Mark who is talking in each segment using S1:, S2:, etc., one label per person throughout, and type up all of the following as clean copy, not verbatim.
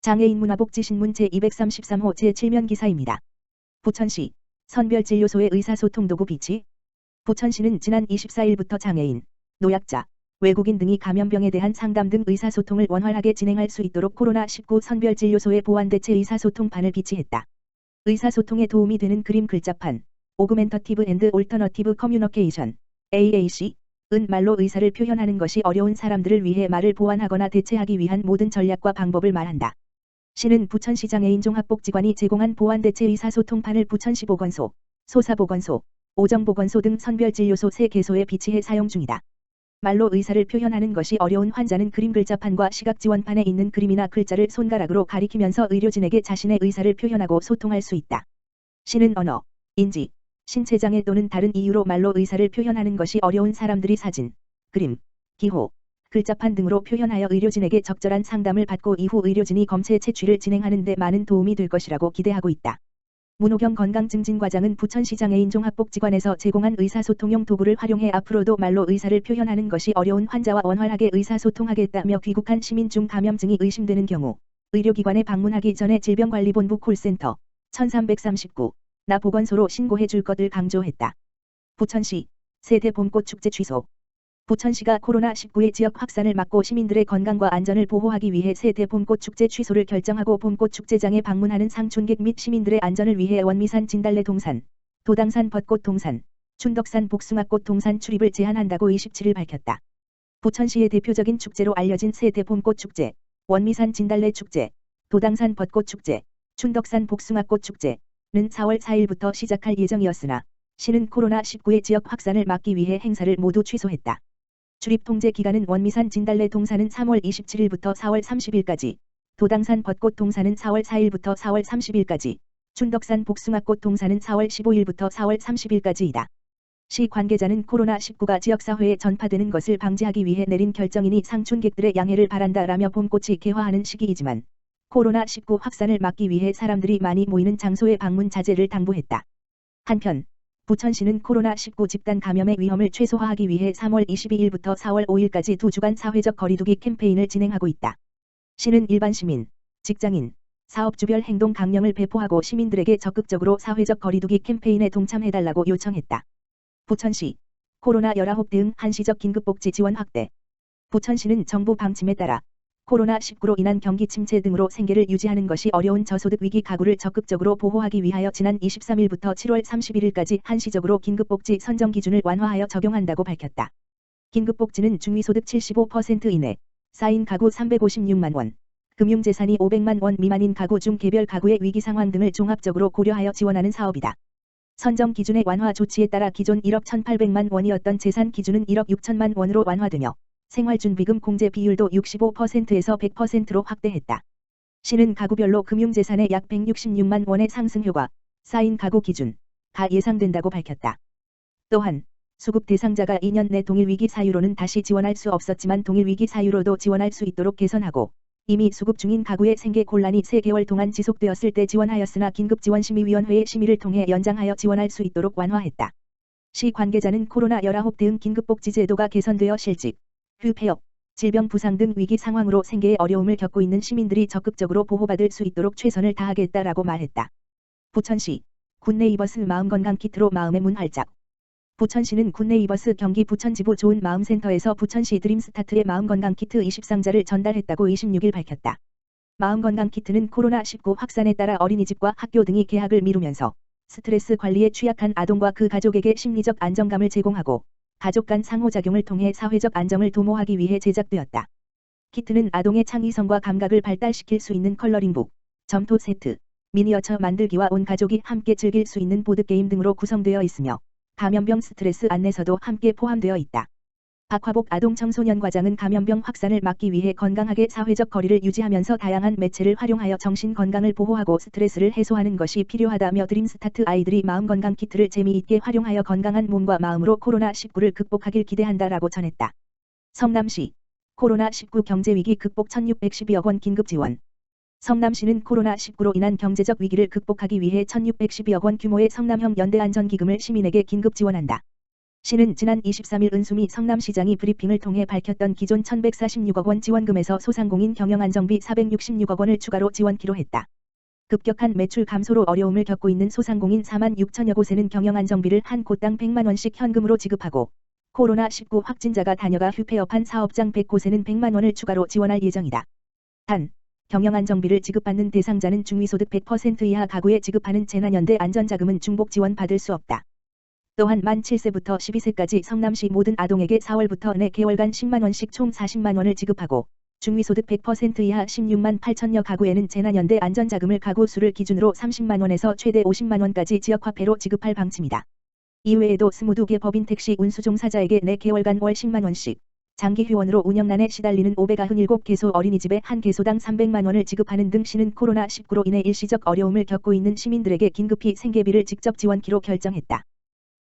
S1: 장애인 문화복지신문 제233호 제7면 기사입니다. 부천시 선별진료소의 의사소통 도구 비치. 부천시는 지난 24일부터 장애인, 노약자, 외국인 등이 감염병에 대한 상담 등 의사소통을 원활하게 진행할 수 있도록 코로나19 선별진료소의 보완대체 의사소통판을 비치했다. 의사소통에 도움이 되는 그림 글자판, 오그멘터티브 앤드 올터너티브 커뮤니케이션, AAC,은 말로 의사를 표현하는 것이 어려운 사람들을 위해 말을 보완하거나 대체하기 위한 모든 전략과 방법을 말한다. 시는 부천시 장애인 종합복지관이 제공한 보완대체 의사소통판을 부천시 보건소, 소사보건소, 오정보건소 등 선별진료소 3개소에 비치해 사용 중이다. 말로 의사를 표현하는 것이 어려운 환자는 그림 글자판과 시각지원판에 있는 그림이나 글자를 손가락으로 가리키면서 의료진에게 자신의 의사를 표현하고 소통할 수 있다. 시는 언어, 인지, 신체장애 또는 다른 이유로 말로 의사를 표현하는 것이 어려운 사람들이 사진, 그림, 기호, 글자판 등으로 표현하여 의료진에게 적절한 상담을 받고 이후 의료진이 검체 채취를 진행하는 데 많은 도움이 될 것이라고 기대하고 있다. 문호경 건강증진과장은 부천시 장애인 종합복지관에서 제공한 의사소통용 도구를 활용해 앞으로도 말로 의사를 표현하는 것이 어려운 환자와 원활하게 의사소통하겠다며 귀국한 시민 중 감염증이 의심되는 경우 의료기관에 방문하기 전에 질병관리본부 콜센터 1339나 보건소로 신고해 줄 것을 강조했다. 부천시 세대 봄꽃 축제 취소. 부천시가 코로나19의 지역 확산을 막고 시민들의 건강과 안전을 보호하기 위해 세대 봄꽃 축제 취소를 결정하고 봄꽃 축제장에 방문하는 상춘객 및 시민들의 안전을 위해 원미산 진달래 동산, 도당산 벚꽃 동산, 춘덕산 복숭아꽃 동산 출입을 제한한다고 27일 밝혔다. 부천시의 대표적인 축제로 알려진 세대 봄꽃 축제, 원미산 진달래 축제, 도당산 벚꽃 축제, 춘덕산 복숭아꽃 축제는 4월 4일부터 시작할 예정이었으나 시는 코로나19의 지역 확산을 막기 위해 행사를 모두 취소했다. 출입 통제 기간은 원미산 진달래 동산은 3월 27일부터 4월 30일까지, 도당산 벚꽃 동산은 4월 4일부터 4월 30일까지, 춘덕산 복숭아꽃 동산은 4월 15일부터 4월 30일까지이다. 시 관계자는 코로나19가 지역사회에 전파되는 것을 방지하기 위해 내린 결정이니 상춘객들의 양해를 바란다라며 봄꽃이 개화하는 시기이지만 코로나19 확산을 막기 위해 사람들이 많이 모이는 장소의 방문 자제를 당부했다. 한편 부천시는 코로나19 집단 감염의 위험을 최소화하기 위해 3월 22일부터 4월 5일까지 2주간 사회적 거리두기 캠페인을 진행하고 있다. 시는 일반 시민, 직장인, 사업주별 행동 강령을 배포하고 시민들에게 적극적으로 사회적 거리두기 캠페인에 동참해달라고 요청했다. 부천시 코로나19 대응 한시적 긴급복지 지원 확대. 부천시는 정부 방침에 따라 코로나19로 인한 경기 침체 등으로 생계를 유지하는 것이 어려운 저소득 위기 가구를 적극적으로 보호하기 위하여 지난 23일부터 7월 31일까지 한시적으로 긴급복지 선정 기준을 완화하여 적용한다고 밝혔다. 긴급복지는 중위소득 75% 이내, 쌓인 가구 356만 원, 금융재산이 500만 원 미만인 가구 중 개별 가구의 위기 상황 등을 종합적으로 고려하여 지원하는 사업이다. 선정 기준의 완화 조치에 따라 기존 1억 1,800만 원이었던 재산 기준은 1억 6천만 원으로 완화되며 생활준비금 공제 비율도 65%에서 100%로 확대했다. 시는 가구별로 금융재산의 약 166만 원의 상승 효과, 쌓인 가구 기준, 가 예상된다고 밝혔다. 또한 수급 대상자가 2년 내 동일위기 사유로는 다시 지원할 수 없었지만 동일위기 사유로도 지원할 수 있도록 개선하고 이미 수급 중인 가구의 생계 곤란이 3개월 동안 지속되었을 때 지원하였으나 긴급지원심의위원회의 심의를 통해 연장하여 지원할 수 있도록 완화했다. 시 관계자는 코로나19 대응 긴급복지제도가 개선되어 실직, 폐업, 질병 부상 등 위기 상황으로 생계에 어려움을 겪고 있는 시민들이 적극적으로 보호받을 수 있도록 최선을 다하겠다라고 말했다. 부천시 굿네이버스 마음건강 키트로 마음의 문 활짝. 부천시는 굿네이버스 경기 부천지부 좋은 마음센터에서 부천시 드림스타트의 마음건강 키트 20상자를 전달했다고 26일 밝혔다. 마음건강 키트는 코로나19 확산에 따라 어린이집과 학교 등이 개학을 미루면서 스트레스 관리에 취약한 아동과 그 가족에게 심리적 안정감을 제공하고 가족 간 상호작용을 통해 사회적 안정을 도모하기 위해 제작되었다. 키트는 아동의 창의성과 감각을 발달시킬 수 있는 컬러링북, 점토 세트, 미니어처 만들기와 온 가족이 함께 즐길 수 있는 보드게임 등으로 구성되어 있으며 감염병 스트레스 안내서도 함께 포함되어 있다. 박화복 아동청소년과장은 감염병 확산을 막기 위해 건강하게 사회적 거리를 유지하면서 다양한 매체를 활용하여 정신 건강을 보호하고 스트레스를 해소하는 것이 필요하다며 드림스타트 아이들이 마음건강 키트를 재미있게 활용하여 건강한 몸과 마음으로 코로나19를 극복하길 기대한다라고 전했다. 성남시 코로나19 경제위기 극복 1,612억 원 긴급지원. 성남시는 코로나19로 인한 경제적 위기를 극복하기 위해 1,612억 원 규모의 성남형 연대안전기금을 시민에게 긴급 지원한다. 시는 지난 23일 은수미 성남시장이 브리핑을 통해 밝혔던 기존 1146억 원 지원금에서 소상공인 경영안정비 466억 원을 추가로 지원키로 했다. 급격한 매출 감소로 어려움을 겪고 있는 소상공인 4만 6천여 곳에는 경영안정비를 한 곳당 100만 원씩 현금으로 지급하고 코로나19 확진자가 다녀가 휴폐업한 사업장 100곳에는 100만 원을 추가로 지원할 예정이다. 단, 경영안정비를 지급받는 대상자는 중위소득 100% 이하 가구에 지급하는 재난연대 안전자금은 중복 지원받을 수 없다. 또한 만 7세부터 12세까지 성남시 모든 아동에게 4월부터 4개월간 10만 원씩 총 40만 원을 지급하고 중위소득 100% 이하 16만 8천여 가구에는 재난연대 안전자금을 가구 수를 기준으로 30만 원에서 최대 50만 원까지 지역화폐로 지급할 방침이다. 이외에도 22개 법인 택시 운수종사자에게 4개월간 월 10만 원씩, 장기휴원으로 운영난에 시달리는 597개소 어린이집에 한 개소당 300만 원을 지급하는 등 시는 코로나19로 인해 일시적 어려움을 겪고 있는 시민들에게 긴급히 생계비를 직접 지원키로 결정했다.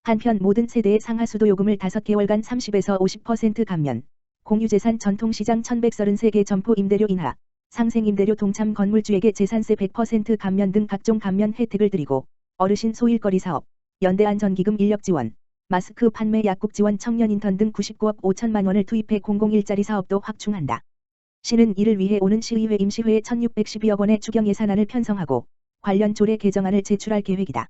S1: 한편 모든 세대의 상하수도 요금을 5개월간 30에서 50% 감면, 공유재산 전통시장 1133개 점포 임대료 인하, 상생임대료 동참 건물주에게 재산세 100% 감면 등 각종 감면 혜택을 드리고 어르신 소일거리 사업, 연대안전기금 인력지원, 마스크 판매 약국 지원 청년인턴 등 99억 5천만 원을 투입해 공공일자리 사업도 확충한다. 시는 이를 위해 오는 시의회 임시회에 1612억 원의 추경 예산안을 편성하고 관련 조례 개정안을 제출할 계획이다.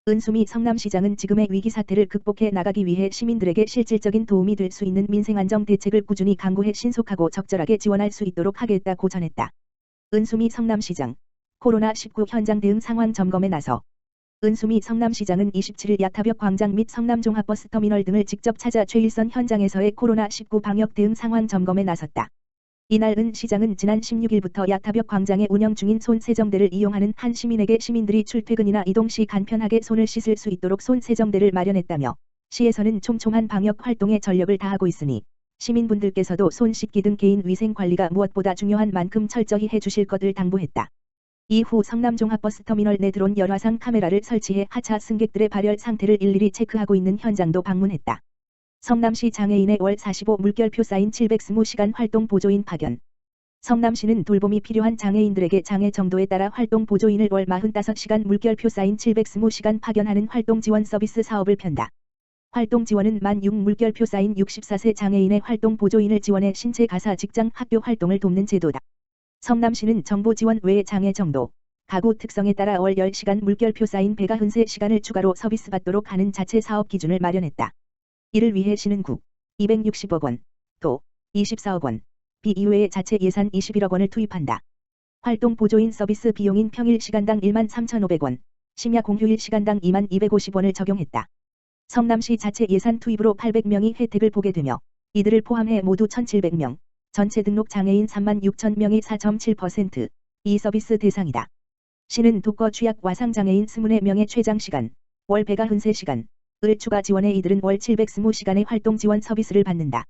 S1: 은수미 성남시장은 지금의 위기 사태를 극복해 나가기 위해 시민들에게 실질적인 도움이 될 수 있는 민생안정 대책을 꾸준히 강구해 신속하고 적절하게 지원할 수 있도록 하겠다고 전했다. 은수미 성남시장, 코로나19 현장 대응 상황 점검에 나서 은수미 성남시장은 27일 야타벽 광장 및 성남종합버스터미널 등을 직접 찾아 최일선 현장에서의 코로나19 방역 대응 상황 점검에 나섰다. 이날 은 시장은 지난 16일부터 야타벽 광장에 운영 중인 손세정대를 이용하는 한 시민에게 시민들이 출퇴근이나 이동 시 간편하게 손을 씻을 수 있도록 손세정대를 마련했다며 시에서는 촘촘한 방역 활동에 전력을 다하고 있으니 시민분들께서도 손 씻기 등 개인 위생 관리가 무엇보다 중요한 만큼 철저히 해주실 것을 당부했다. 이후 성남종합버스터미널 내 드론 열화상 카메라를 설치해 하차 승객들의 발열 상태를 일일이 체크하고 있는 현장도 방문했다. 성남시 장애인의 월 45 물결표 사인 720시간 활동 보조인 파견. 성남시는 돌봄이 필요한 장애인들에게 장애 정도에 따라 활동 보조인을 월 45시간 물결표 사인 720시간 파견하는 활동 지원 서비스 사업을 편다. 활동 지원은 만 6 물결표 사인 64세 장애인의 활동 보조인을 지원해 신체 가사 직장 학교 활동을 돕는 제도다. 성남시는 정보 지원 외에 장애 정도, 가구 특성에 따라 월 10시간 물결표 사인 193시간을 추가로 서비스 받도록 하는 자체 사업 기준을 마련했다. 이를 위해 시는 국 260억 원, 도 24억 원, 비 이외에 자체 예산 21억 원을 투입한다. 활동 보조인 서비스 비용인 평일 시간당 1만 3,500원, 심야 공휴일 시간당 2만 250원을 적용했다. 성남시 자체 예산 투입으로 800명이 혜택을 보게 되며 이들을 포함해 모두 1,700명, 전체 등록 장애인 3만 6천 명이 4.7%, 이 서비스 대상이다. 시는 독거 취약 와상 장애인 24명의 최장 시간, 월 193시간, 을 추가 지원해 이들은 월 720시간의 활동 지원 서비스를 받는다.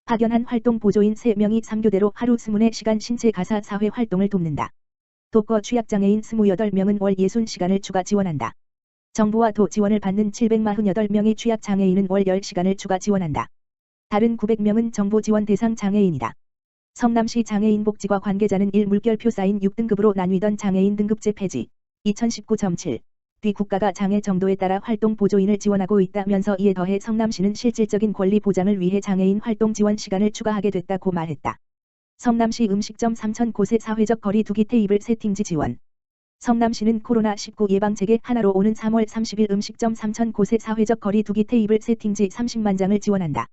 S1: 파견한 활동 보조인 3명이 3교대로 하루 24시간 신체 가사 사회 활동을 돕는다. 독거 취약장애인 28명은 월 60시간을 추가 지원한다. 정부와 도 지원을 받는 748명의 취약장애인은 월 10시간을 추가 지원한다. 다른 900명은 정부 지원 대상 장애인이다. 성남시 장애인복지과 관계자는 1물결표 사인 6등급으로 나뉘던 장애인 등급제 폐지, 2019.7. 뒤 국가가 장애 정도에 따라 활동 보조인을 지원하고 있다면서 이에 더해 성남시는 실질적인 권리 보장을 위해 장애인 활동 지원 시간을 추가하게 됐다고 말했다. 성남시 음식점 3,000곳의 사회적 거리 두기 테이블 세팅지 지원. 성남시는 코로나19 예방책의 하나로 오는 3월 30일 음식점 3,000곳의 사회적 거리 두기 테이블 세팅지 30만 장을 지원한다.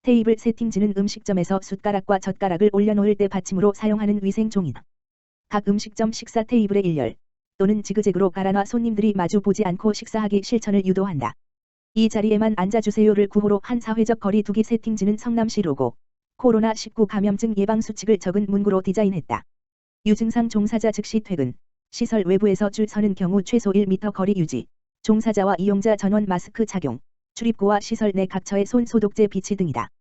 S1: 테이블 세팅지는 음식점에서 숟가락과 젓가락을 올려놓을 때 받침으로 사용하는 위생종이다. 각 음식점 식사 테이블의 일렬 또는 지그재그로 갈아놔 손님들이 마주 보지 않고 식사하기 실천을 유도한다. 이 자리에만 앉아주세요를 구호로 한 사회적 거리 두기 세팅지는 성남시 로고, 코로나19 감염증 예방 수칙을 적은 문구로 디자인했다. 유증상 종사자 즉시 퇴근, 시설 외부에서 줄 서는 경우 최소 1m 거리 유지, 종사자와 이용자 전원 마스크 착용, 출입구와 시설 내 각처에 손 소독제 비치 등이다.